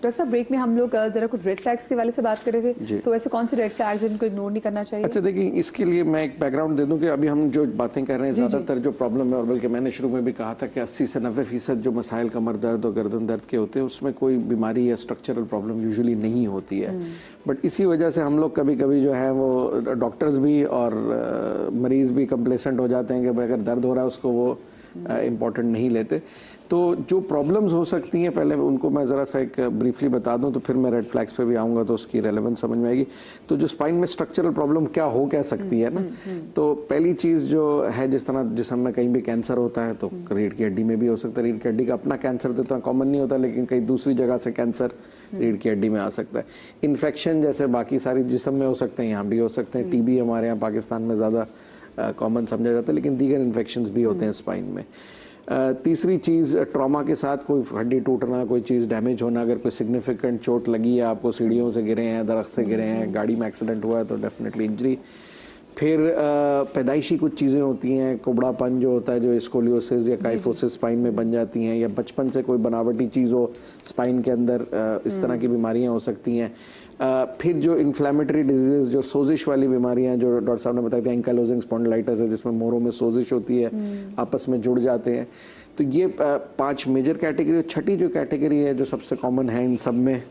Doctor साहब break में हम लोग जरा कुछ रेड फ्लैग्स के वाले से बात कर रहे थे, तो ऐसे कौन सी रेड फ्लैग्स इनको इग्नोर नहीं करना चाहिए? अच्छा देखिए, इसके लिए मैं एक बैकग्राउंड दे दूं कि अभी हम जो बातें कर रहे हैं ज़्यादातर जो प्रॉब्लम है, और बल्कि मैंने शुरू में भी कहा था कि 80 से 90% जो मसाइल कमर दर्द और गर्दन दर्द के होते हैं उसमें कोई बीमारी या स्ट्रक्चरल प्रॉब्लम यूजुअली नहीं होती है। बट इसी वजह से हम लोग कभी कभी जो है वो डॉक्टर्स भी और मरीज भी कंप्लेसेंट हो जाते हैं कि भाई अगर दर्द हो रहा है उसको वो इम्पोर्टेंट नहीं लेते। तो जो प्रॉब्लम्स हो सकती हैं पहले उनको मैं ज़रा सा एक ब्रीफली बता दूं, तो फिर मैं रेड फ्लैग्स पे भी आऊँगा तो उसकी रेलेवेंस समझ में आएगी। तो जो स्पाइन में स्ट्रक्चरल प्रॉब्लम क्या सकती है ना, तो पहली चीज़ जो है, जिस तरह जिसम में कहीं भी कैंसर होता है तो रीढ़ की हड्डी में भी हो सकता है। रीढ़ की हड्डी का अपना कैंसर तो इतना कॉमन नहीं होता, लेकिन कहीं दूसरी जगह से कैंसर रीढ़ की हड्डी में आ सकता है। इन्फेक्शन जैसे बाकी सारी जिसम में हो सकते हैं, यहाँ भी हो सकते हैं। टीबी हमारे यहाँ पाकिस्तान में ज़्यादा कॉमन समझा जाता है, लेकिन दीगर इन्फेक्शंस भी होते हैं स्पाइन में। तीसरी चीज़, ट्रॉमा के साथ कोई हड्डी टूटना, कोई चीज़ डैमेज होना, अगर कोई सिग्निफिकेंट चोट लगी है, आपको सीढ़ियों से गिरे हैं, दरख्त से गिरे हैं, गाड़ी में एक्सीडेंट हुआ है तो डेफिनेटली इंजरी। फिर पैदाइशी कुछ चीज़ें होती हैं, कुबड़ापन जो होता है, जो स्कोलियोसिस या काइफोसिस स्पाइन में बन जाती हैं, या बचपन से कोई बनावटी चीज़ हो स्पाइन के अंदर, इस तरह की बीमारियां हो सकती हैं। फिर जो इन्फ्लेमेटरी डिजीज़, जो सोजिश वाली बीमारियां जो डॉक्टर साहब ने बताई थी, एंकाइलोजिंग स्पॉन्डिलाइटिस है जिसमें मोरों में सोजिश होती है, आपस में जुड़ जाते हैं। तो ये 5 मेजर कैटेगरी। छठी जो कैटेगरी है जो सबसे कॉमन है इन सब में,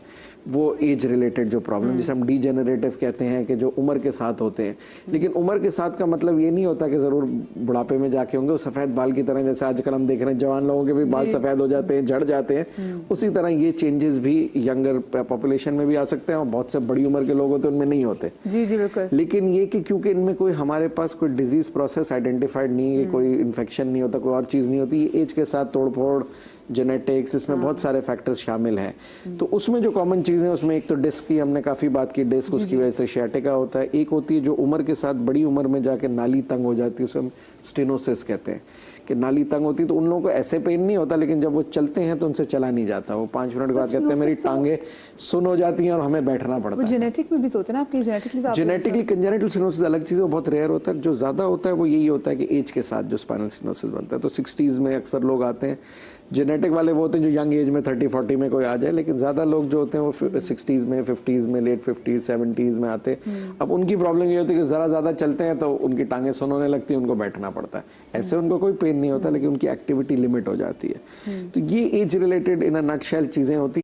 वो एज रिलेटेड जो प्रॉब्लम जिसे हम डीजेनरेटिव कहते हैं, कि जो उम्र के साथ होते हैं। लेकिन उम्र के साथ का मतलब ये नहीं होता कि ज़रूर बुढ़ापे में जाके होंगे। वो सफ़ेद बाल की तरह, जैसे आजकल हम देख रहे हैं जवान लोगों के भी बाल सफ़ेद हो जाते हैं, झड़ जाते हैं, उसी तरह ये चेंजेस भी यंगर पॉपुलेशन में भी आ सकते हैं, और बहुत से बड़ी उम्र के लोग होते हैं उनमें नहीं होते। जी जी बिल्कुल। लेकिन ये कि क्योंकि इनमें कोई हमारे पास कोई डिजीज प्रोसेस आइडेंटिफाइड नहीं है, कोई इन्फेक्शन नहीं होता, कोई और चीज़ नहीं होती, ये एज के साथ तोड़फोड़, जेनेटिक्स, इसमें बहुत सारे फैक्टर्स शामिल हैं। तो उसमें जो कॉमन चीज़ें, उसमें एक तो डिस्क की हमने काफ़ी बात की, डिस्क उसकी वजह से शियाटिका होता है। एक होती है जो उम्र के साथ, बड़ी उम्र में जाके नाली तंग हो जाती है, उसे हम स्टेनोसिस कहते हैं, कि नाली तंग होती है। तो उन लोगों को ऐसे पेन नहीं होता, लेकिन जब वो चलते हैं तो उनसे चला नहीं जाता। वो 5 मिनट के बाद कहते हैं मेरी टांगे सुन हो जाती हैं और हमें बैठना पड़ता है। जेनेटिक में भी तो होता है ना आपकी? जेनेटिकली कंजेनिटल स्टेनोसिस अलग चीज़ है, बहुत रेयर होता है। जो ज़्यादा होता है वो यही होता है कि एज के साथ जो स्पाइनल स्टेनोसिस बनता है, तो 60s में अक्सर लोग आते हैं। जेनेटिक वाले वो होते हैं जो यंग एज में 30-40 में कोई आ जाए, लेकिन ज़्यादा लोग जो होते हैं वो 60s में, 50s में, लेट 50s 70s में आते हैं। अब उनकी प्रॉब्लम ये होती है कि ज़रा ज़्यादा चलते हैं तो उनकी टांगें सुन होने लगती हैं, उनको बैठना पड़ता है। ऐसे उनको कोई पेन नहीं होता, लेकिन उनकी एक्टिविटी लिमिट हो जाती है। तो ये age related in a nutshell चीज़ें होती हैं।